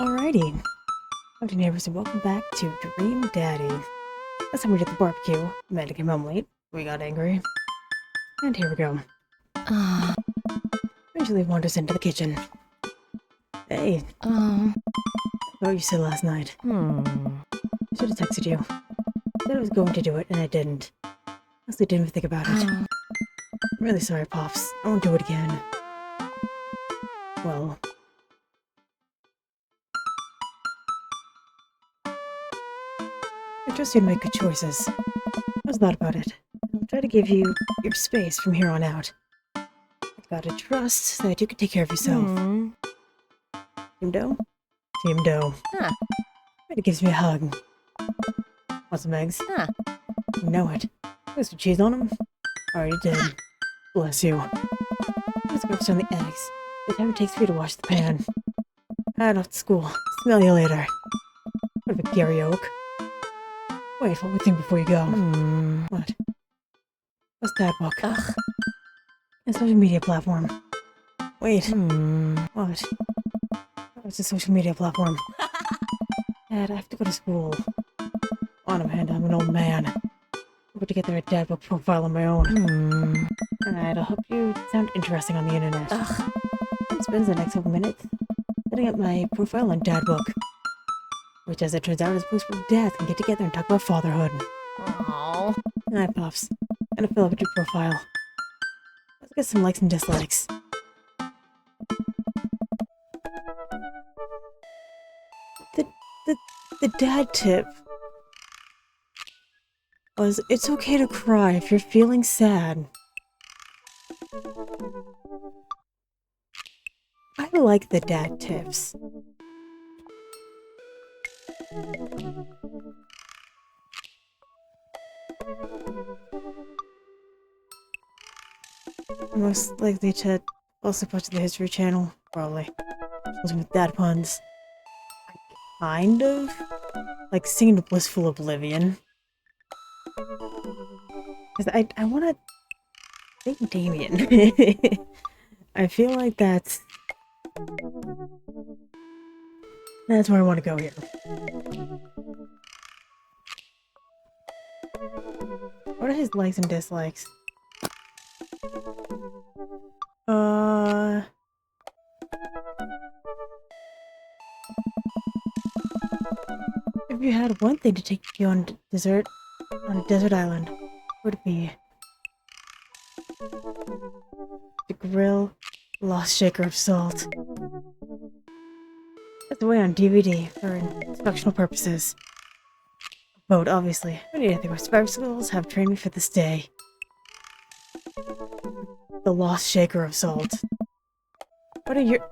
Alrighty. Howdy Neighbors and welcome back to Dream Daddy. Last time we did the barbecue, Amanda came home late, we got angry. And here we go. Eventually wanders into the kitchen. Hey. What you said last night. I should have texted you. Said I was going to do it and I didn't. Honestly didn't even think about it. I'm really sorry, Pops. I won't do it again. Well... I trust you to make good choices. How's that about it? I'll try to give you your space from here on out. I've got to trust that you can take care of yourself. Team Doe? Team Doe. It gives me a hug. Want some eggs? You know it. Put some cheese on them? Already did. Bless you. Let's go on the eggs. The time it takes for you to wash the pan. Head off to school. Smell you later. What a Gary Oak. Wait, one more thing before you go. What? What's that book? A social media platform. Wait. What? What's a social media platform? Dad, I have to go to school. On Amanda, I'm an old man. I'm going to get there a dad book profile on my own. Alright, I'll help you sound interesting on the internet. It spends the next couple minutes setting up my profile on dad book. Which, as it turns out, is boost from death and get together and talk about fatherhood. Aww. Alright, Pops. Gonna fill up your profile. Let's get some likes and dislikes. The dad tip was, it's okay to cry if you're feeling sad. I like the dad tips. Most likely to also watch the History Channel, probably. Something with dad puns. Kind of like singing to Blissful Oblivion. Because I want to thank Damien. I feel like that's where I want to go here. What are his likes and dislikes? If you had one thing to take you on a desert island, what would it be? To grill Lost Shaker of Salt. That's away on DVD for instructional purposes. Vote, obviously. I need anything where survivor schools have trained me for this day. The Lost Shaker of Salt. What are your...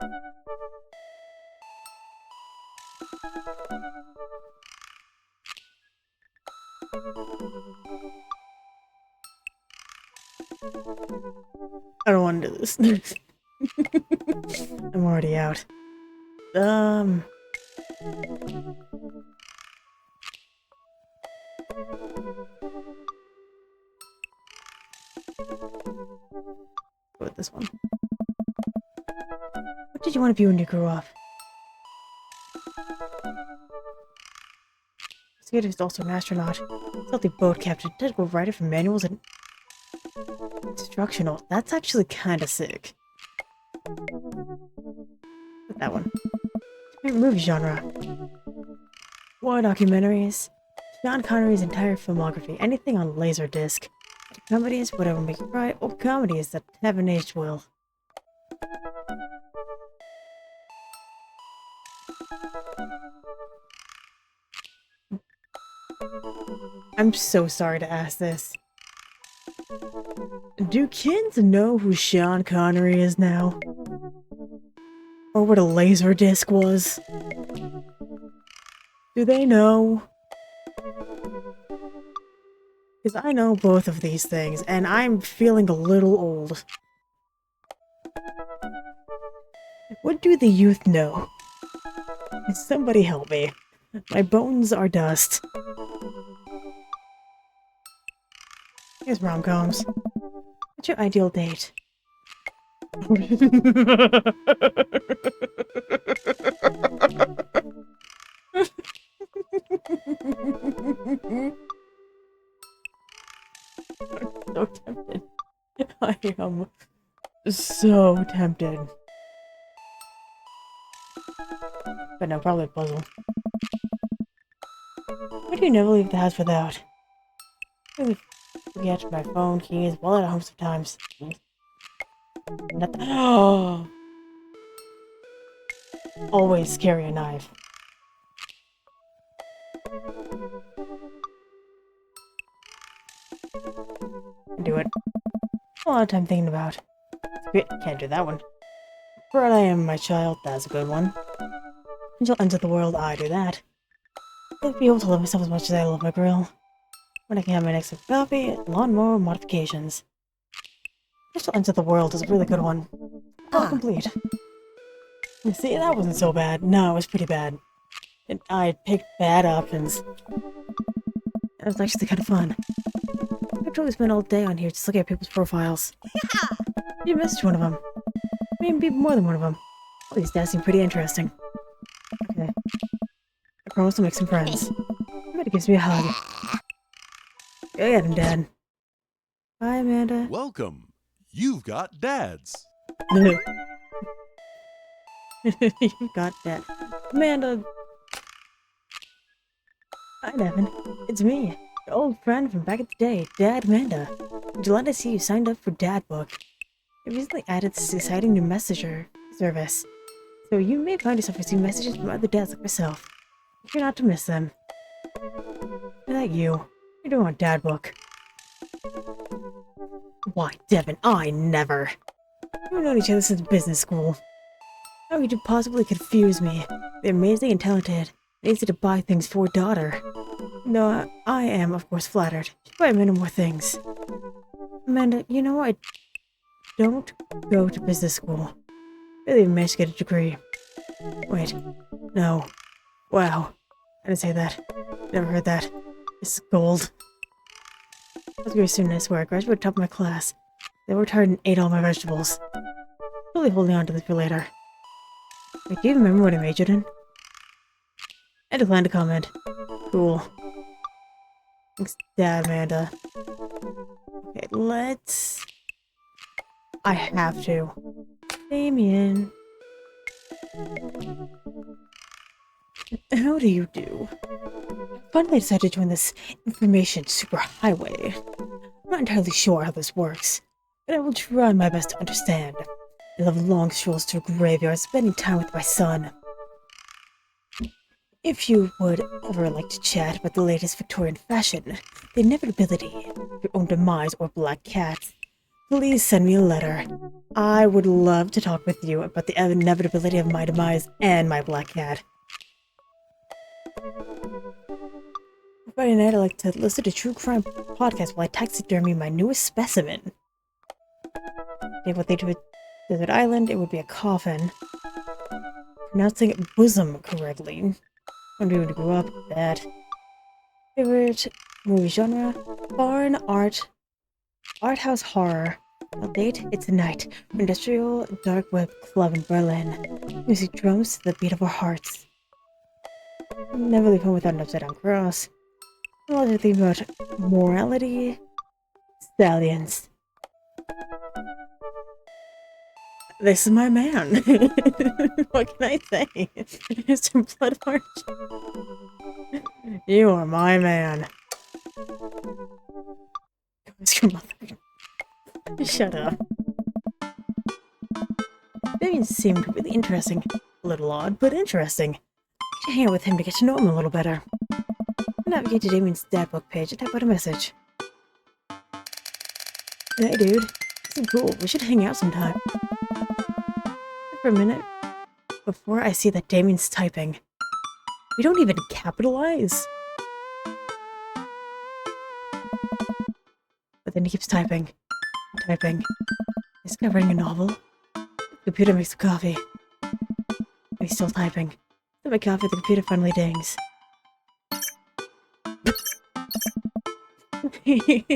I don't want to do this. I'm already out. Go with this one. What did you want to be when you grew up? Skater is also an astronaut, healthy boat captain, technical writer for manuals and instructional. That's actually kind of sick. With that one. Favorite movie genre? War documentaries. Sean Connery's entire filmography. Anything on Laserdisc. Comedies, whatever make you cry, or comedies that haven't aged well. I'm so sorry to ask this. Do kids know who Sean Connery is now? Or what a Laserdisc was? Do they know? Because I know both of these things, and I'm feeling a little old. What do the youth know? Somebody help me. My bones are dust. Here's rom-coms. What's your ideal date? am so tempted. But no, probably a puzzle. Why do you never leave the house without? I really forget my phone, keys, wallet at home sometimes. Nothing. Oh! Always carry a knife. Do it. A lot of time thinking about. Can't do that one. Proud I am, my child. That's a good one. Until ends of the world, I do that. I'll be able to love myself as much as I love my grill. When I can have my next cup of coffee, lawnmower modifications. Until ends of the world is a really good one. All complete. You see, that wasn't so bad. No, it was pretty bad. I picked bad options. It was actually kind of fun. I totally spent all day on here just looking at people's profiles. You missed one of them. Maybe more than one of them. All these dads seem pretty interesting. Okay. I promise to make some friends. Everybody gives me a hug. Go ahead, Dad. Bye, Amanda. Welcome. You've got dads. You've got Dad. Amanda. Hi, Devin. It's me, your old friend from back in the day, Dad Amanda. I'm delighted to see you signed up for Dad Book. I recently added this exciting new messenger service, so you may find yourself receiving messages from other dads like myself. You're not to miss them. Is that you? You're doing on Dad Book. Why, Devin, I never. We've known each other since business school. How could you possibly confuse me? They're amazing and talented, and easy to buy things for a daughter. No, I am, of course, flattered. You buy many more things. Amanda, you know I don't go to business school. Really managed to get a degree. Wait, no. Wow. I didn't say that. Never heard that. This is gold. I was very soon, I swear. I graduated top of my class. They worked hard and ate all my vegetables. Totally holding on to this for later. Wait, do you remember what I majored in? I declined to comment. Cool. Thanks, Dad, Amanda. Okay, let's... I have to. Damien. How do you do? I finally decided to join this information superhighway. I'm not entirely sure how this works, but I will try my best to understand. I love long strolls to a graveyard, spending time with my son. If you would ever like to chat about the latest Victorian fashion, the inevitability of your own demise, or black cats, please send me a letter. I would love to talk with you about the inevitability of my demise and my black cat. Friday night, I like to listen to true crime podcasts while I taxidermy my newest specimen. If what they do at Desert Island, it would be a coffin. Pronouncing bosom correctly. When we grew up, that. Favorite movie genre? Foreign art. Art house horror. Date? It's a night. Industrial dark web club in Berlin. Music drums to the beat of our hearts. Never leave home without an upside down cross. A lot of things about morality. Stallions. This is my man. What can I say? It's a blood march. You are my man. Your mother. Shut up. Damien seemed really interesting. A little odd, but interesting. I should hang out with him to get to know him a little better. Navigate to Damien's Dad Book page and type out a message. Hey dude, this is cool. We should hang out sometime. For a minute, before I see that Damien's typing. We don't even capitalize. But then he keeps typing. Typing. Is he writing a novel? The computer makes the coffee. He's still typing. With my coffee, the computer finally dings. If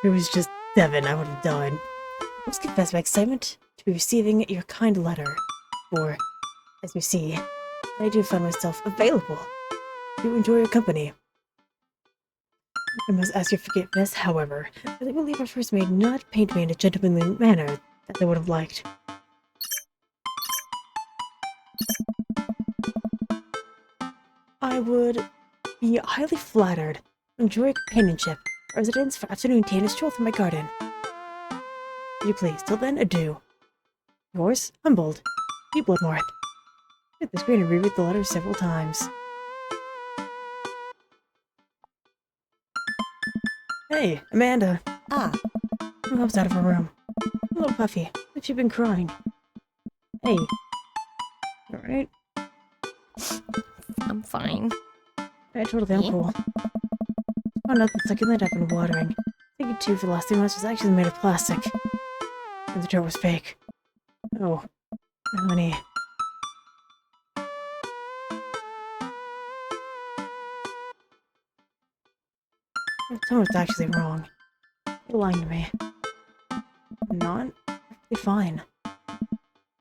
it was just 7, I would have died. I must confess my excitement to be receiving your kind letter. For, as you see, I do find myself available to enjoy your company. I must ask your forgiveness, however, as I believe our first maid did not paint me in a gentlemanly manner that they would have liked. I would be highly flattered to enjoy your companionship, residence for afternoon tea and a stroll through my garden. Would you please, till then, adieu. Yours, humbled, E. Bloodmorth. Hit the screen and reread the letter several times. Hey, Amanda. Ah, Who helps out of her room? A little puffy, like she'd been crying. Hey. Alright? I'm fine. I totally am cool. Found out the succulent I've been watering. Thinking too for the last 3 months was actually made of plastic. And the jar was fake. Oh, honey. Tell me what's actually wrong. You're lying to me. I'm not? Perfectly fine.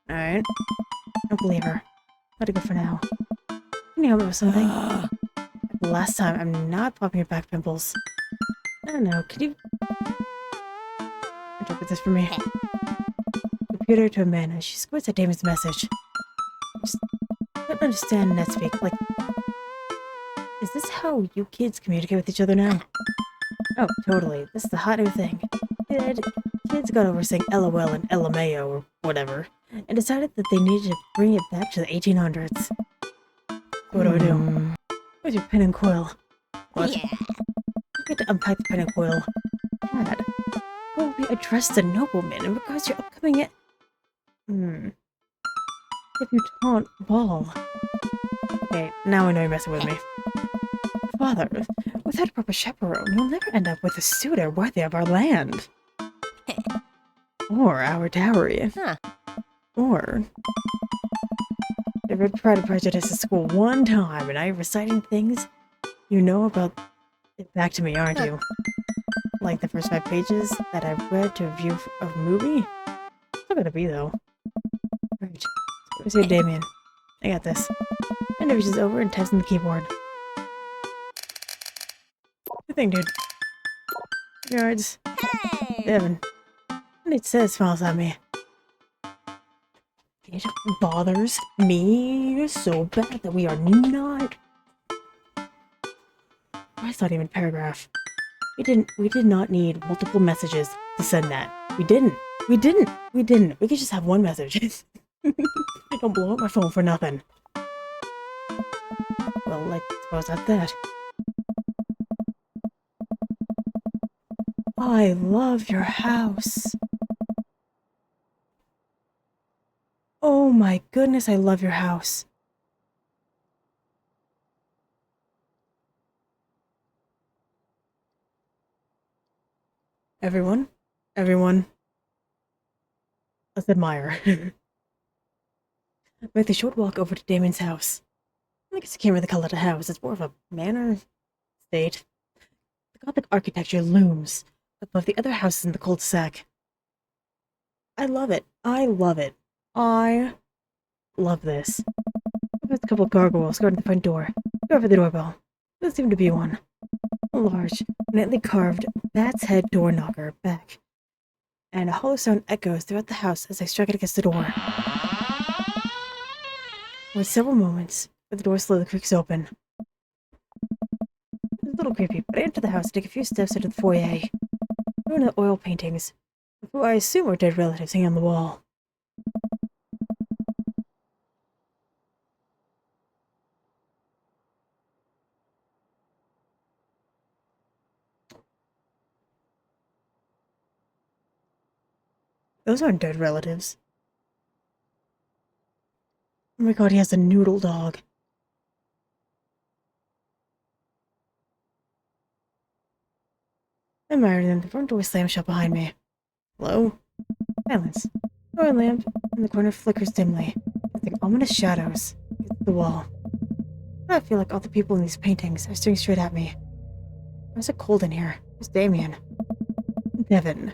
Alright. Don't believe her. Let it go for now. Can you help me with something? The last time, I'm not popping your back pimples. I don't know, could you interpret this for me? Computer to Amanda. She squirts at Damien's message. Just don't understand NetSpeak. Like, is this how you kids communicate with each other now? Oh, totally. This is the hot new thing. Kids got over saying LOL and LMAO or whatever, and decided that they needed to bring it back to the 1800s. What do I do? Where's your pen and quill? What? Yeah. You get to unpack the pen and quill. Dad, who will be addressed as a nobleman in regards to your upcoming debutante ball. Okay, now I know you're messing with me. Father, without a proper chaperone, you'll never end up with a suitor worthy of our land. Or our dowry. Huh. Or... I read Pride and Prejudice at school one time, and I'm reciting things you know about it back to me, aren't you? Like the first 5 pages that I've read to review of a movie? Still gotta be, though. Right. Where's your Damien? I got this. Interview's over and taps on the keyboard. Good thing, dude. Yards. Hey! Devin. And it says smiles at me. It bothers me so bad that we are not... That's not even a paragraph. We did not need multiple messages to send that. We didn't. We could just have one message. I don't blow up my phone for nothing. Well, I suppose that's that. I love your house. Oh my goodness, I love your house. Everyone, let's admire. Make the short walk over to Damien's house. I guess I can't really call it a house, it's more of a manor state. The Gothic architecture looms above the other houses in the cul-de-sac. I love it. I love it. I love this. There's a couple of gargoyles guarding the front door. Go over the doorbell. There doesn't seem to be one. A large, neatly carved bat's head door knocker back, and a hollow sound echoes throughout the house as I strike it against the door. With several moments, where the door slowly creaks open. It's a little creepy, but I enter the house and take a few steps into the foyer. One of the oil paintings, who I assume are dead relatives, hanging on the wall. Those aren't dead relatives. Oh my god, he has a noodle dog. I admire them. The front door slams shut behind me. Hello? Silence. The oil lamp in the corner flickers dimly, casting ominous shadows against the wall. I feel like all the people in these paintings are staring straight at me. Why is it cold in here? Where's Damien? Devin.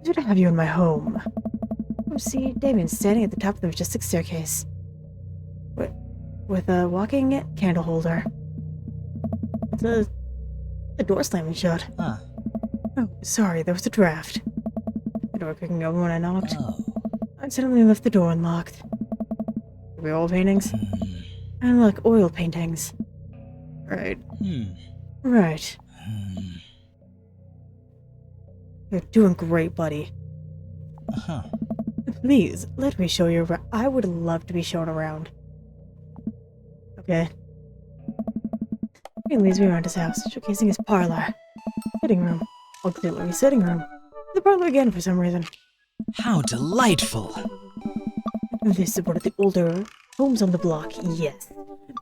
Good to have you in my home. Oh, see, Damien's standing at the top of the majestic staircase. With a walking candle holder. It's a The door slamming shut. Huh. Oh, sorry, there was a draft. The door kicking open when I knocked. Oh. I suddenly left the door unlocked. Are oil paintings? I like oil paintings. Right. Right. You're doing great, buddy. Uh-huh. Please, let me show you around. I would love to be shown around. Okay. He leads me around his house, showcasing his parlor, sitting room, auxiliary sitting room, the parlor again for some reason. How delightful! This is one of the older homes on the block, yes.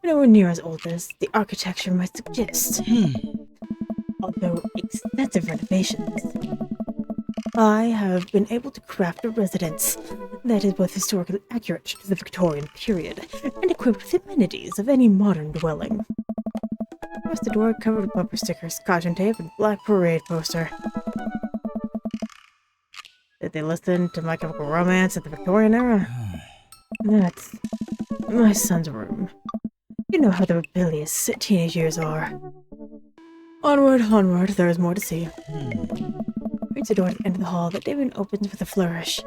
Nowhere near as old as the architecture might suggest. Although extensive renovations. I have been able to craft a residence that is both historically accurate to the Victorian period and equipped with the amenities of any modern dwelling. Across the door, covered with bumper stickers, caution tape, and black parade poster. Did they listen to My Chemical Romance at the Victorian era? That's my son's room. You know how the rebellious teenage years are. Onward, onward, there is more to see. Reach the door at the end of the hall that Damien opens with a flourish.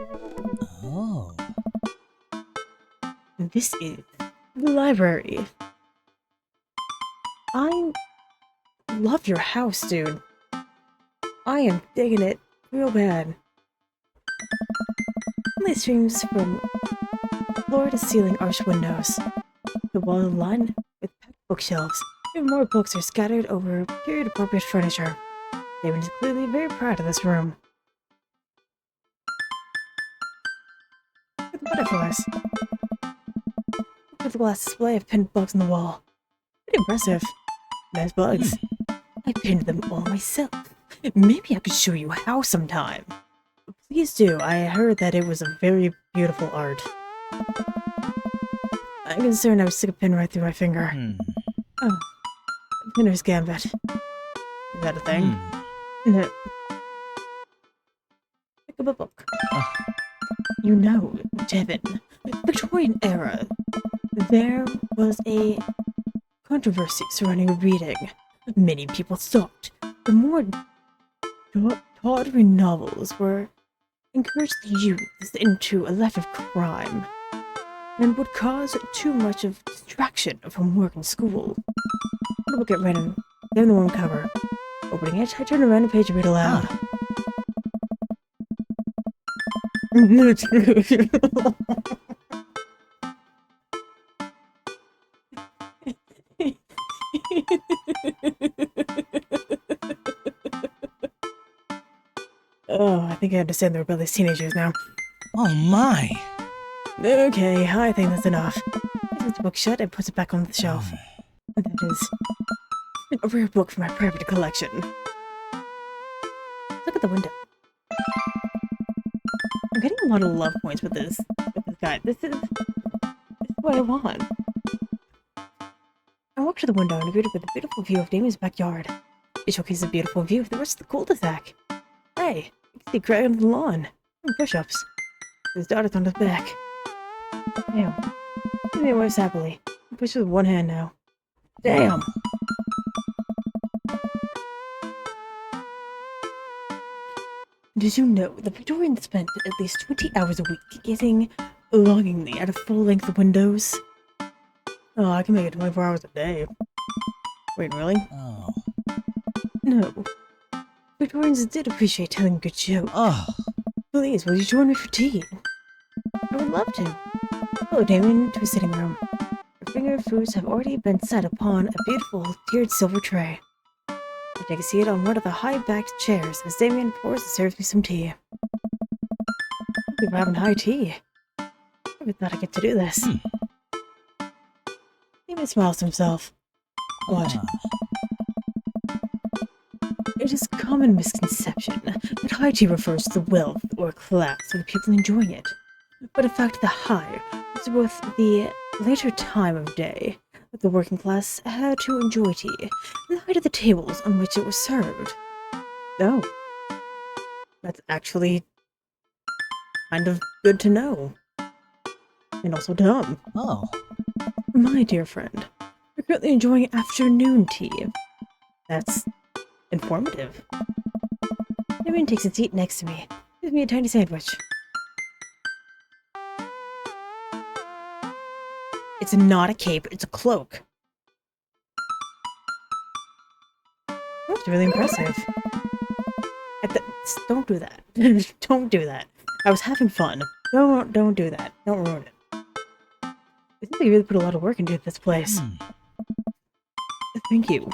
Oh. This is the library. I love your house, dude. I am digging it real bad. Light streams from floor to ceiling arched windows. The wall is lined with packed bookshelves. Even more books are scattered over period-appropriate furniture. Damien is clearly very proud of this room. Look at the butterflies. Look at the glass display of pinned bugs on the wall. Pretty impressive. Nice bugs. I pinned them all myself. Maybe I could show you how sometime. Please do. I heard that it was a very beautiful art. I'm concerned I would stick a pin right through my finger. Oh. Pinner's Gambit. Is that a thing? No. Pick up a book. You know, Devin, Victorian era, there was a controversy surrounding reading. Many people thought the more tawdry novels were encouraged the youth into a life of crime and would cause too much of distraction from work and school. Put a book at random, then the one cover. Opening it, I turned around a page and read aloud. Oh, I think I understand the rebellious teenagers now. Oh my! Okay, I think that's enough. He puts the book shut and puts it back on the shelf. That is a rare book from my private collection. Look at the window. I'm getting a lot of love points with this guy. This is what I want. I walked to the window and greeted with a beautiful view of Damien's backyard. It showcases a beautiful view of the rest of the cul-de-sac. Hey, you can see Craig on the lawn. And push-ups. His daughter's on his back. Damn. Damien waves happily. He pushes with one hand now. Damn. Did you know the Victorians spent at least 20 hours a week gazing longingly at a full-length windows? Oh, I can make it 24 hours a day. Wait, really? Oh. No. Victorians did appreciate telling a good joke. Oh. Please, will you join me for tea? I would love to. Hello, Damien, to his sitting room. Our finger foods have already been set upon a beautiful tiered silver tray. I take a seat on one of the high-backed chairs as Damien pours and serves me some tea. We're having high tea. I never thought I'd get to do this. Damien smiles to himself. What? It is a common misconception that high tea refers to the wealth or class of the people enjoying it. But in fact, the high was both the later time of day that the working class had to enjoy tea, and the height of the tables on which it was served. Oh. That's actually kind of good to know. And also dumb. Oh. My dear friend, we're currently enjoying afternoon tea. That's Informative. Damien takes a seat next to me. Gives me a tiny sandwich. It's not a cape, it's a cloak. That's really impressive. Don't do that. Don't do that. I was having fun. Don't do that. Don't ruin it. I think they really put a lot of work into this place. Thank you.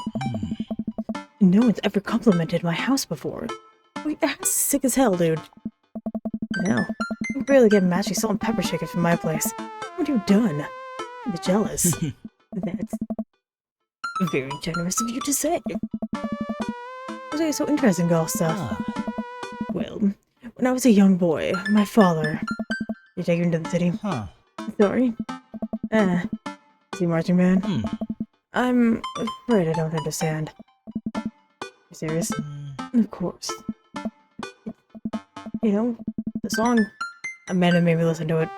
No one's ever complimented my house before. Wait, the house is sick as hell, dude. No. You barely get matching salt and pepper shakers from my place. What have you done? I'm jealous. That's very generous of you to say. What's it so interesting, all stuff? Well, when I was a young boy, my father... Did you take you into the city? Sorry? See marching band? I'm afraid I don't understand. You serious? Of course. You know, the song... Amanda made me listen to it.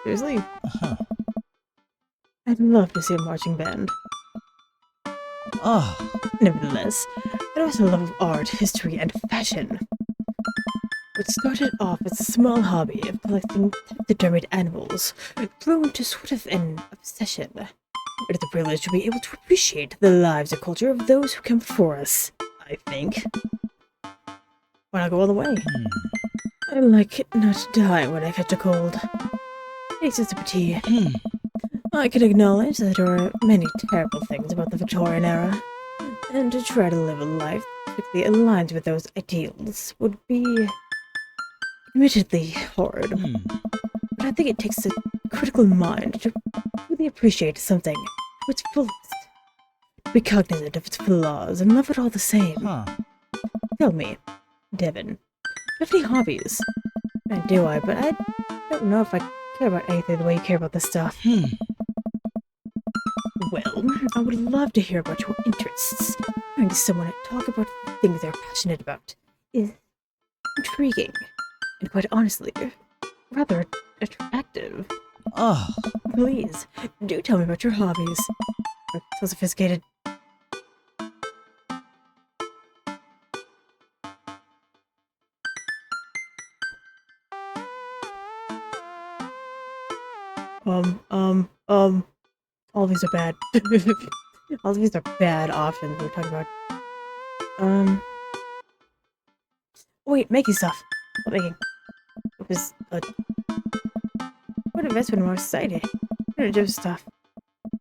Seriously? I'd love to see a marching band. Nevertheless, I also love of art, history, and fashion. What started off as a small hobby of collecting taxidermied animals grew into sort of an obsession. It is a privilege to be able to appreciate the lives and culture of those who come before us, I think. Why not go all the way? I like it not to die when I catch a cold. Takes a sip of tea. I can acknowledge that there are many terrible things about the Victorian era, and to try to live a life that strictly aligns with those ideals would be admittedly hard. But I think it takes a critical mind to really appreciate something to its fullest, be cognizant of its flaws, and love it all the same. Tell me, Devin, do you have any hobbies? Do I, but I don't know if I care about anything the way you care about this stuff. Well, I would love to hear about your interests. Hearing someone talk about the things they're passionate about is intriguing, and quite honestly, rather attractive. Please, do tell me about your hobbies. So sophisticated. All these are bad. All these are bad options we're talking about. Wait, making stuff. What making? It was, what investment in our society? Innovative stuff. I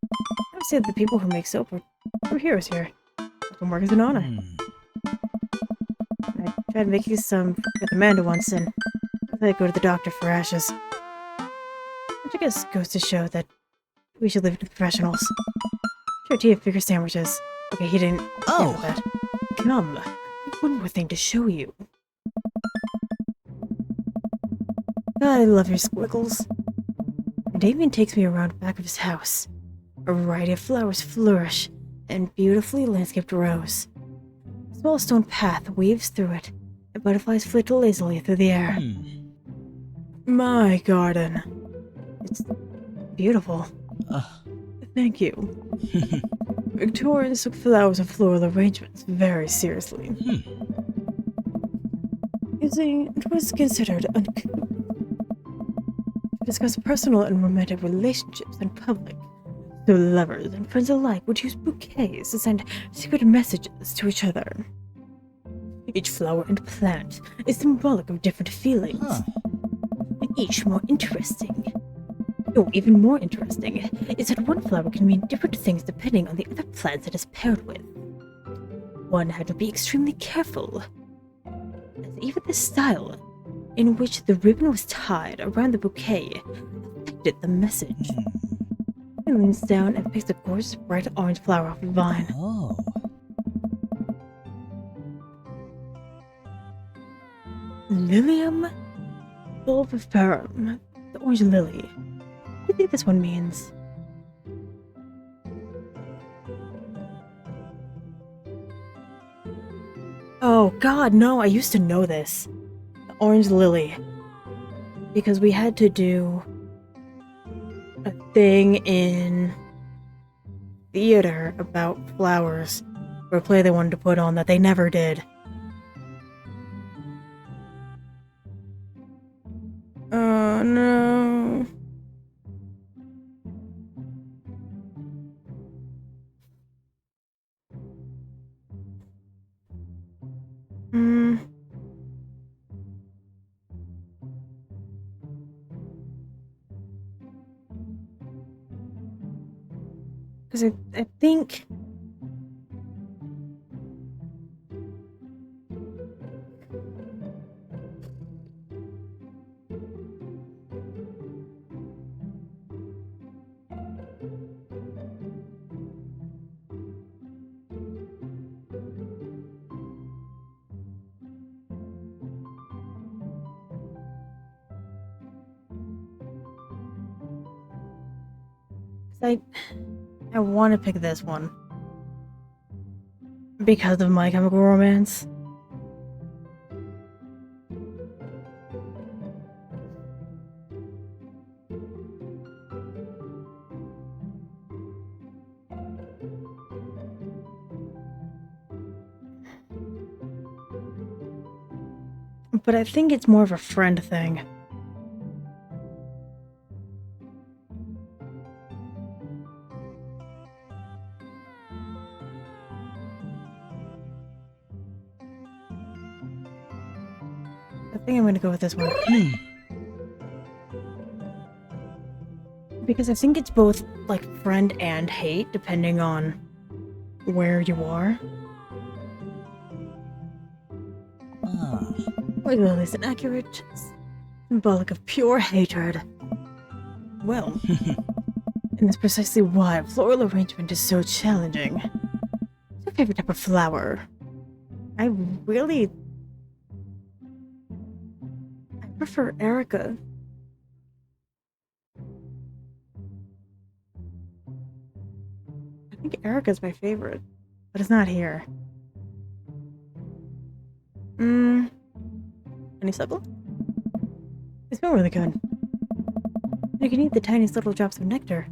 would say that the people who make soap are heroes here. Some work is an honor. I tried making some with Amanda once, and I thought I'd go to the doctor for ashes. Which I guess goes to show that we should leave it to professionals. Tortilla figure sandwiches. Okay, he didn't. Oh! That. Come. I have one more thing to show you. I love your squiggles. Damien takes me around the back of his house. A variety of flowers flourish, and beautifully landscaped rows. A small stone path weaves through it, and butterflies flit lazily through the air. My garden. It's beautiful. Thank you. Victorians took flowers and floral arrangements very seriously. You see, it was considered uncouth to discuss personal and romantic relationships in public, so lovers and friends alike would use bouquets to send secret messages to each other. Each flower and plant is symbolic of different feelings, each more interesting. Oh, even more interesting is that one flower can mean different things depending on the other plants it is paired with. One had to be extremely careful, as even the style in which the ribbon was tied around the bouquet affected the message. He leans down and picks a gorgeous bright orange flower off the vine. Lilium bulbiferum, the orange lily. What do you think this one means? Oh god, no, I used to know this. The orange lily. Because we had to do a thing in theater about flowers. or a play they wanted to put on that they never did. Oh no. Because I think... I want to pick this one. Because of My Chemical Romance. But I think it's more of a friend thing. I think I'm gonna go with this one. Because I think it's both, like, friend and hate, depending on where you are. White Lily is an accurate symbolic of pure hatred. Well, and that's precisely why floral arrangement is so challenging. What's your favorite type of flower? I prefer Erica. I think Erica's my favorite, but it's not here. Honeysuckle? They smell really good. You can eat the tiniest little drops of nectar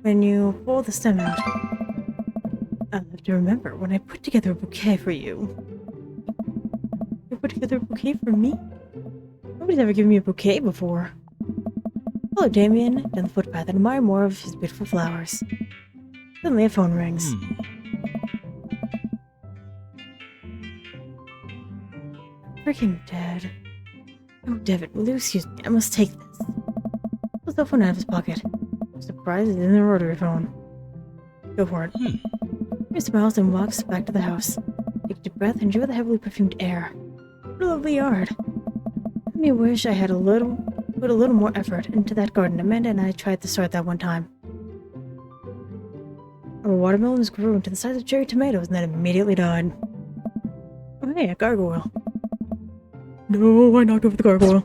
when you pull the stem out. I'll have to remember when I put together a bouquet for you. You put together a bouquet for me? Nobody's ever given me a bouquet before. Follow Damien down the footpath and admire more of his beautiful flowers. Suddenly a phone rings. Freaking dead. Oh, Devin, will you excuse me? I must take this. He pulls the phone out of his pocket. I'm surprised it's in the rotary phone. Go for it. He smiles and walks back to the house. Take a deep breath and enjoy the heavily perfumed air. What a lovely yard. Let me wish I had put a little more effort into that garden. Amanda and I tried to start that one time. Our watermelons grew into the size of cherry tomatoes and then immediately died. Oh hey, a gargoyle. No, I knocked over the gargoyle.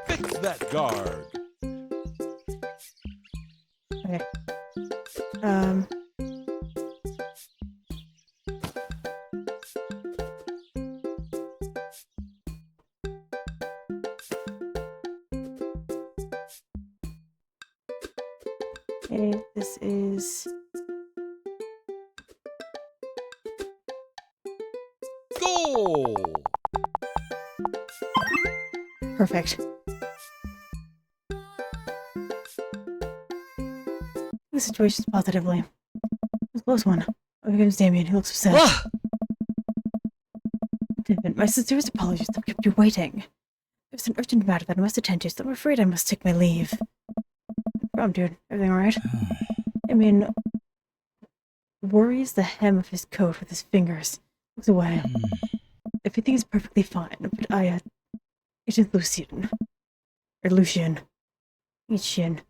Fix that guard. Okay. Okay, this is... Goal! Perfect. The situation's positively. It was a close one. Oh, here comes Damien. He looks upset. Devin, my sincerest apologies. I've kept you waiting. There's an urgent matter that I must attend to, so I'm afraid I must take my leave. No problem, dude. Everything alright? Damien worries the hem of his coat with his fingers. Looks away. Everything is perfectly fine, but it is Lucian. Or Lucian. Lucian.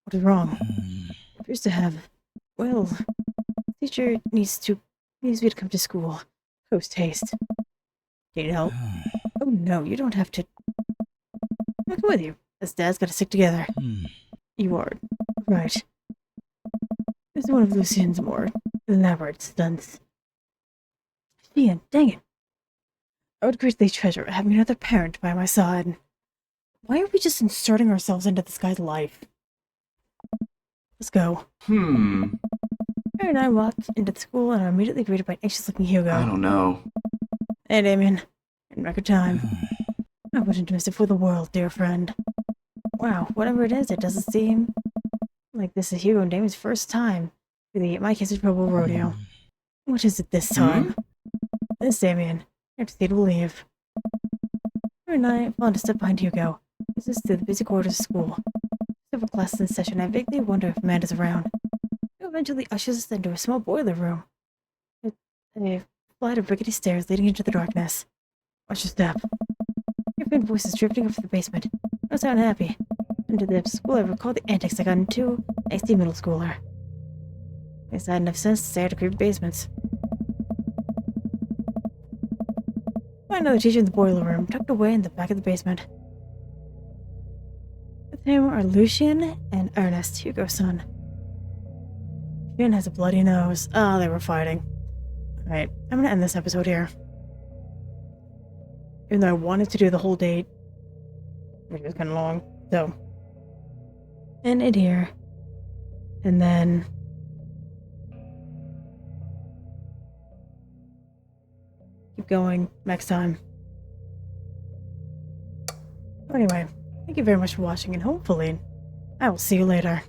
What is wrong? Appears to have... Well, the teacher needs me to come to school. Post haste. Do you need help? Oh no, you don't have to... I'll come with you. Us dads gotta stick together. You are right. This is one of Lucian's more elaborate stunts. Ian, dang it. I would greatly treasure having another parent by my side. Why are we just inserting ourselves into this guy's life? Let's go. Harry and I walked into the school and are immediately greeted by an anxious-looking Hugo. I don't know. Hey, Damien. In record time. I wouldn't miss it for the world, dear friend. Wow, whatever it is, it doesn't seem like this is Hugo and Damien's first time for the My Kids Pro Bowl rodeo. What is it this time? This Damien. I have to leave. Harry and I fall to step behind Hugo. This is through the busy corridors of school. Several classes in session. I vaguely wonder if Amanda's around. Who eventually ushers us into a small boiler room. It's a flight of rickety stairs leading into the darkness. Watch your step. Your faint voices drifting up from the basement. I sound happy. Into the school, I recall the antics I got into as the middle schooler. I guess I had enough sense to stay out of creepy basements. Find another teacher in the boiler room, tucked away in the back of the basement. With him are Lucian and Ernest, Hugo's son. Lucian has a bloody nose. Oh, they were fighting. Alright, I'm gonna end this episode here. Even though I wanted to do the whole date, which was kind of long, so end it here, and then keep going next time. Anyway, thank you very much for watching, and hopefully I will see you later.